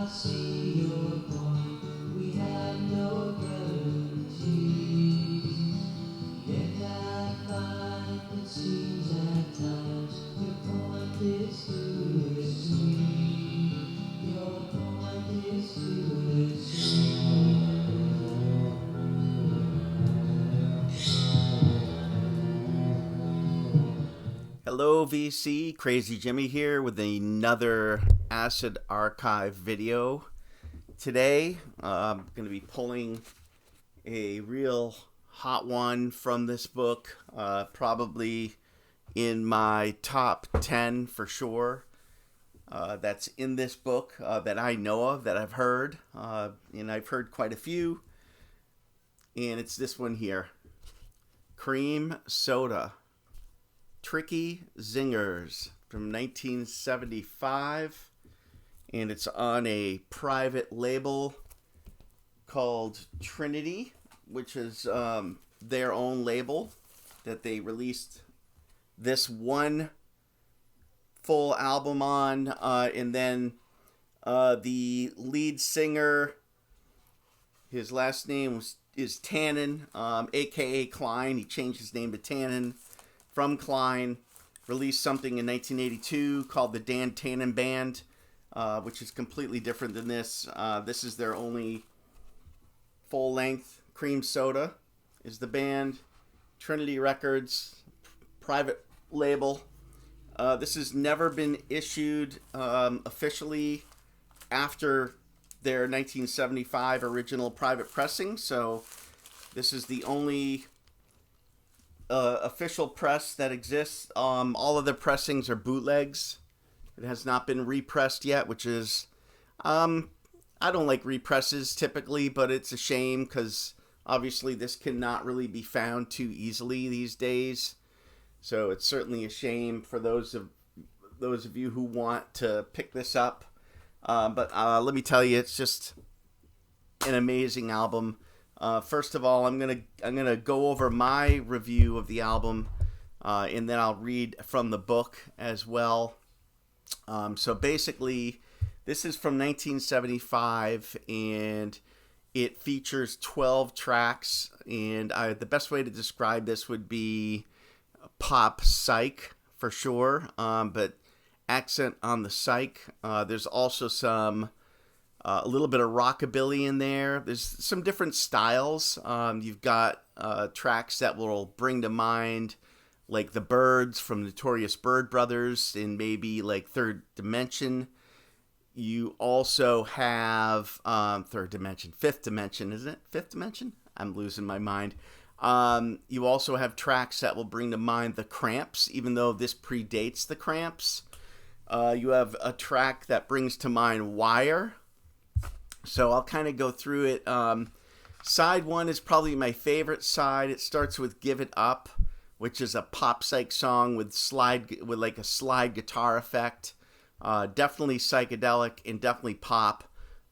see your point. We have no guarantees. Yet I find it seems at times your point is too extreme. Your point is too extreme. Hello VC, Crazy Jimmy here with another Acid Archive video. Today I'm going to be pulling a real hot one from this book, probably in my top 10 for sure. That's in this book that I know of, that I've heard, and I've heard quite a few, and it's this one here, Cream Soda. Tricky Zingers from 1975, and it's on a private label called Trinity, which is their own label that they released this one full album on, and then the lead singer, his last name is Tannen, aka Klein. He changed his name to Tannen from Klein, released something in 1982 called the Dan Tannen Band, which is completely different than this. This is their only full-length. Cream Soda is the band. Trinity Records, private label. This has never been issued officially after their 1975 original private pressing, so this is the only official press that exists. All of the pressings are bootlegs. It has not been repressed yet, which is, I don't like represses typically, but it's a shame because obviously this cannot really be found too easily these days. So it's certainly a shame for those of you who want to pick this up. But let me tell you, it's just an amazing album. First of all, I'm gonna go over my review of the album, and then I'll read from the book as well. So basically, this is from 1975, and it features 12 tracks. And the best way to describe this would be pop psych for sure, but accent on the psych. There's also some. A little bit of rockabilly in there. There's some different styles. You've got tracks that will bring to mind like the Byrds from Notorious Byrd Brothers and maybe like Third Dimension. You also have Fifth Dimension, isn't it? Fifth Dimension? I'm losing my mind. You also have tracks that will bring to mind the Cramps, even though this predates the Cramps. You have a track that brings to mind Wire. So I'll kind of go through it. Side one is probably my favorite side. It starts with Give It Up, which is a Popsike song with like a slide guitar effect. Definitely psychedelic and definitely pop.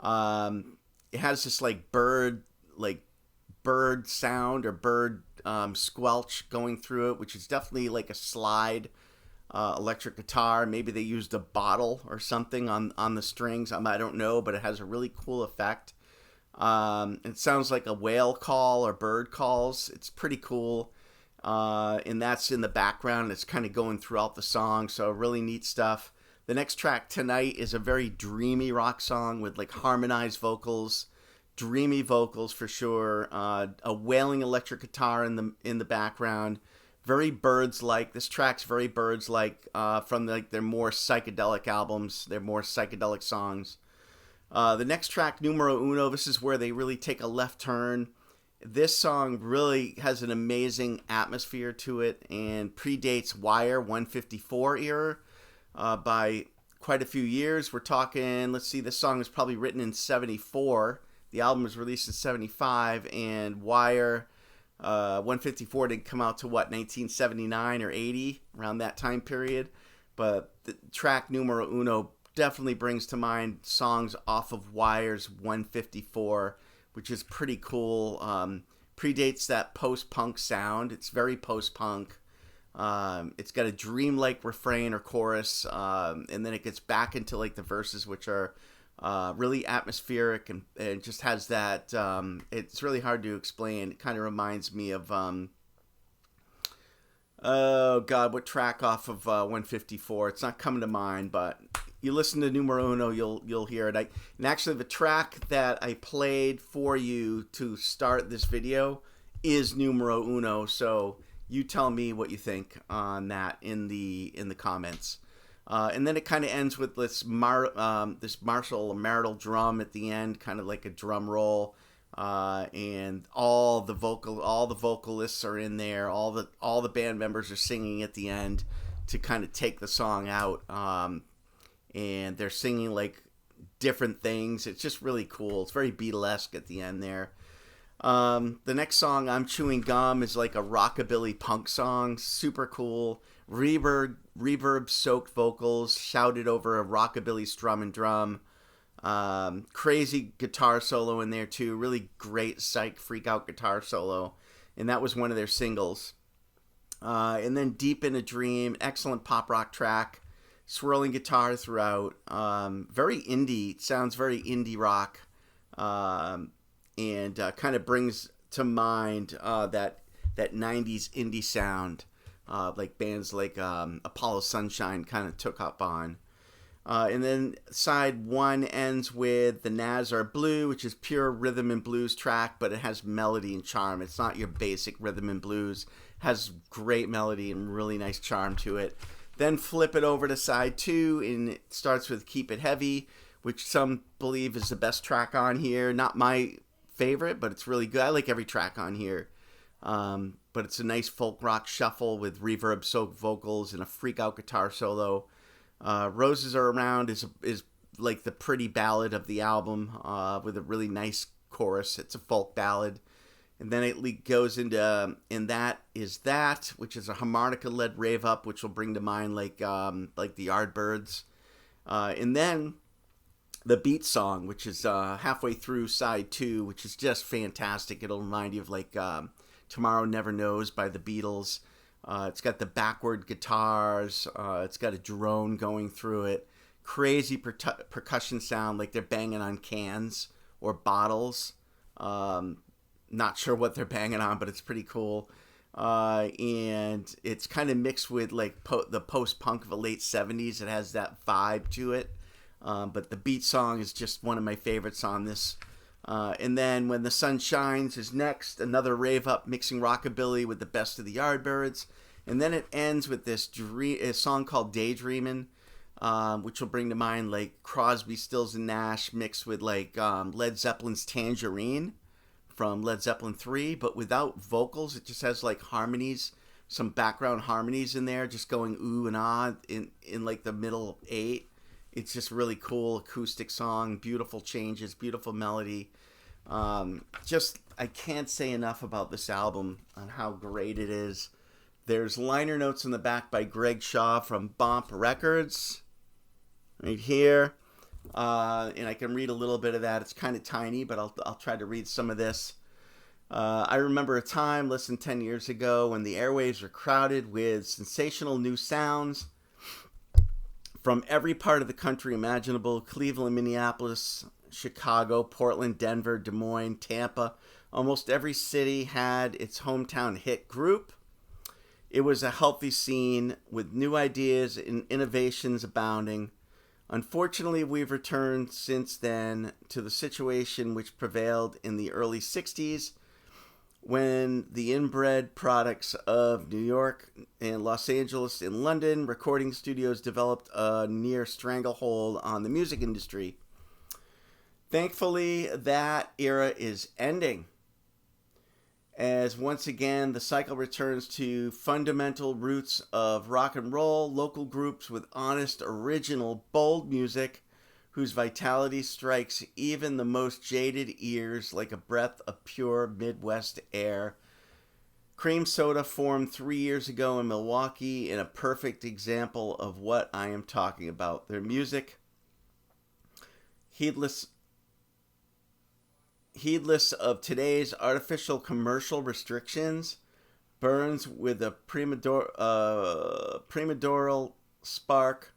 It has this like bird sound or bird squelch going through it, which is definitely like a slide electric guitar. Maybe they used a bottle or something on the strings. I don't know, but it has a really cool effect. It sounds like a whale call or bird calls. It's pretty cool. And that's in the background. It's kind of going throughout the song, so really neat stuff. The next track, Tonight, is a very dreamy rock song with like harmonized vocals, dreamy vocals for sure. A wailing electric guitar in the background. Very Byrds-like. This track's very Byrds-like from like their more psychedelic albums, their more psychedelic songs. The next track, Numero Uno, this is where they really take a left turn. This song really has an amazing atmosphere to it and predates Wire 154 era by quite a few years. We're talking, let's see, this song was probably written in 74. The album was released in 75, and Wire 154 didn't come out to 1979 or 80, around that time period. But the track Numero Uno definitely brings to mind songs off of Wire's 154, which is pretty cool. Predates that post-punk sound. It's very post-punk. It's got a dreamlike refrain or chorus, and then it gets back into like the verses, which are Really atmospheric and just has that. It's really hard to explain. It kind of reminds me of. Oh God, what track off of 154? It's not coming to mind, but you listen to Numero Uno, you'll hear it. And actually, the track that I played for you to start this video is Numero Uno. So you tell me what you think on that in the comments. And then it kind of ends with this martial marital drum at the end, kind of like a drum roll. And all the vocalists are in there. All the band members are singing at the end to kind of take the song out. And they're singing like different things. It's just really cool. It's very Beatlesque at the end there. The next song, I'm Chewing Gum, is like a rockabilly punk song. Super cool. Reverb soaked vocals shouted over a rockabilly strum and drum. Crazy guitar solo in there too. Really great Psych freak out guitar solo. And that was one of their singles. And then Deep in a Dream, excellent pop rock track. Swirling guitar throughout. Very indie. Sounds very indie rock. And kind of brings to mind that 90s indie sound. Like bands like Apollo Sunshine kind of took up on. And then side one ends with The Nazar Blue, which is pure rhythm and blues track, but it has melody and charm. It's not your basic rhythm and blues. It has great melody and really nice charm to it. Then flip it over to side two, and it starts with Keep It Heavy, which some believe is the best track on here. Not my favorite, but it's really good. I like every track on here. But it's a nice folk rock shuffle with reverb-soaked vocals and a freak-out guitar solo. Roses Are Around is like the pretty ballad of the album with a really nice chorus. It's a folk ballad. And then it goes into And That Is That, which is a harmonica-led rave up, which will bring to mind like the Yardbirds. And then the Beat Song, which is halfway through side two, which is just fantastic. It'll remind you of like Tomorrow Never Knows by the Beatles. It's got the backward guitars. It's got a drone going through it. Crazy percussion sound, like they're banging on cans or bottles. Not sure what they're banging on, but it's pretty cool. And it's kind of mixed with like the post-punk of the late 70s. It has that vibe to it. But the Beat Song is just one of my favorites on this. And then When the Sun Shines is next, another rave up mixing rockabilly with the best of the Yardbirds. And then it ends with this a song called Daydreamin, which will bring to mind like Crosby, Stills and Nash mixed with like Led Zeppelin's Tangerine from Led Zeppelin 3, but without vocals. It just has like harmonies, some background harmonies in there, just going ooh and ah in like the middle 8. It's just really cool acoustic song, beautiful changes, beautiful melody. Just, I can't say enough about this album on how great it is. There's liner notes in the back by Greg Shaw from Bomp Records, right here. And I can read a little bit of that. It's kind of tiny, but I'll try to read some of this. I remember a time, less than 10 years ago, when the airwaves were crowded with sensational new sounds from every part of the country imaginable: Cleveland, Minneapolis, Chicago, Portland, Denver, Des Moines, Tampa. Almost every city had its hometown hit group. It was a healthy scene with new ideas and innovations abounding. Unfortunately, we've returned since then to the situation which prevailed in the early 60s, when the inbred products of New York and Los Angeles and London recording studios developed a near stranglehold on the music industry. Thankfully, that era is ending, as once again the cycle returns to fundamental roots of rock and roll, local groups with honest, original, bold music whose vitality strikes even the most jaded ears like a breath of pure Midwest air. Cream Soda formed 3 years ago in Milwaukee, in a perfect example of what I am talking about. Their music, heedless of today's artificial commercial restrictions, burns with a premadoral spark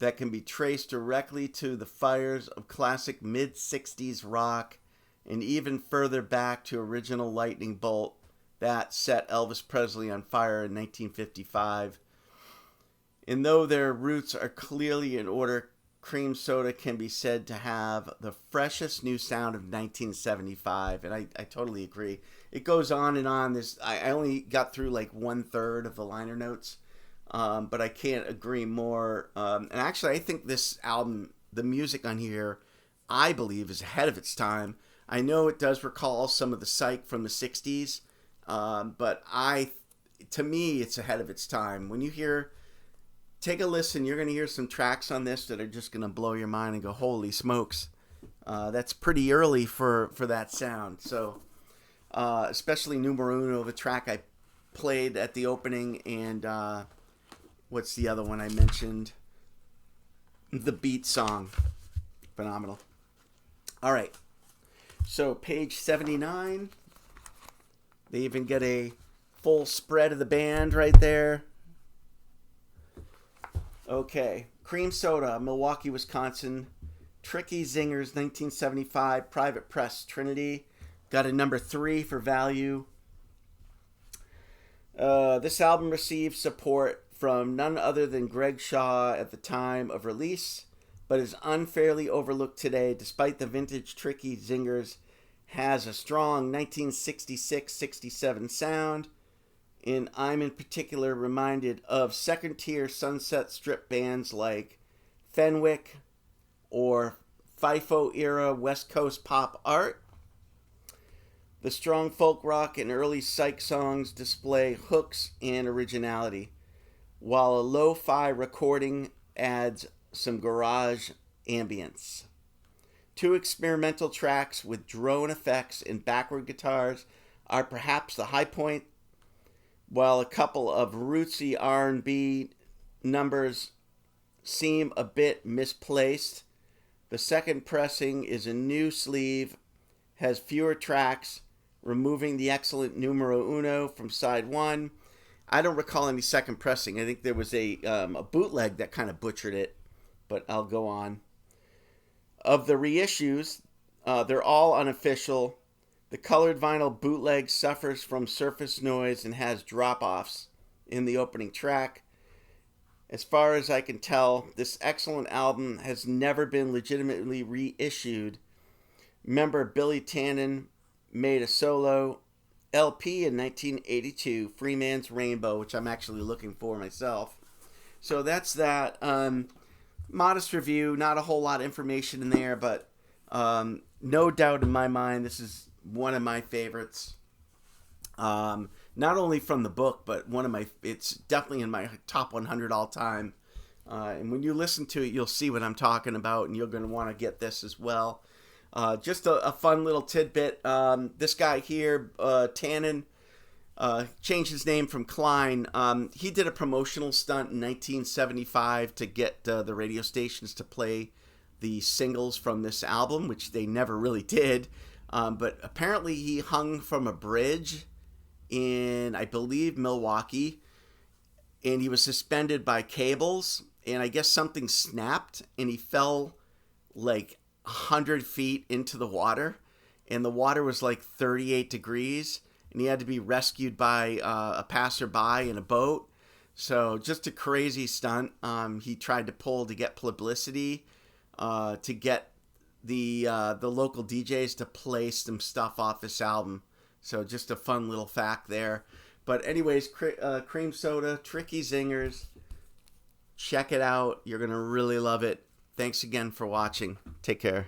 that can be traced directly to the fires of classic mid-60s rock and even further back to original lightning bolt that set Elvis Presley on fire in 1955. And though their roots are clearly in order, Cream Soda can be said to have the freshest new sound of 1975, and I totally agree. It goes on and on. I only got through like 1/3 of the liner notes, but I can't agree more. And actually, I think this album, the music on here, I believe is ahead of its time. I know it does recall some of the Psych from the 60s, but to me, it's ahead of its time. When you take a listen, you're going to hear some tracks on this that are just going to blow your mind and go, holy smokes. That's pretty early for that sound. So, especially Numero Uno, the track I played at the opening, and what's the other one I mentioned? The Beat song. Phenomenal. All right. So, page 79. They even get a full spread of the band right there. Okay, Cream Soda, Milwaukee, Wisconsin. Tricky Zingers, 1975. Private Press, Trinity. Got a number 3 for value. This album received support from none other than Greg Shaw at the time of release, but is unfairly overlooked today despite the vintage Tricky Zingers has a strong 1966-67 sound. And I'm in particular reminded of second-tier Sunset Strip bands like Fenwick or FIFO-era West Coast pop art. The strong folk rock and early Psych songs display hooks and originality, while a lo-fi recording adds some garage ambience. 2 experimental tracks with drone effects and backward guitars are perhaps the high point, while a couple of rootsy R&B numbers seem a bit misplaced. The second pressing is a new sleeve, has fewer tracks, removing the excellent numero uno from side 1. I don't recall any second pressing. I think there was a bootleg that kind of butchered it, but I'll go on. Of the reissues, they're all unofficial. The colored vinyl bootleg suffers from surface noise and has drop-offs in the opening track. As far as I can tell, this excellent album has never been legitimately reissued. Member Billy Tannen made a solo LP in 1982, Freeman's Rainbow, which I'm actually looking for myself. So that's that. Modest review, not a whole lot of information in there, but no doubt in my mind, this is one of my favorites. Not only from the book, but it's definitely in my top 100 all time. And when you listen to it, you'll see what I'm talking about, and you're going to want to get this as well. Just a fun little tidbit. This guy here, Tannen, changed his name from Klein. He did a promotional stunt in 1975 to get the radio stations to play the singles from this album, which they never really did. But apparently he hung from a bridge in, I believe, Milwaukee, and he was suspended by cables, and I guess something snapped, and he fell like 100 feet into the water, and the water was like 38 degrees, and he had to be rescued by a passerby in a boat. So just a crazy stunt. He tried to pull to get publicity, to get the local DJs to play some stuff off this album. So just a fun little fact there. But anyways, Cream Soda, Tricky Zingers. Check it out. You're going to really love it. Thanks again for watching. Take care.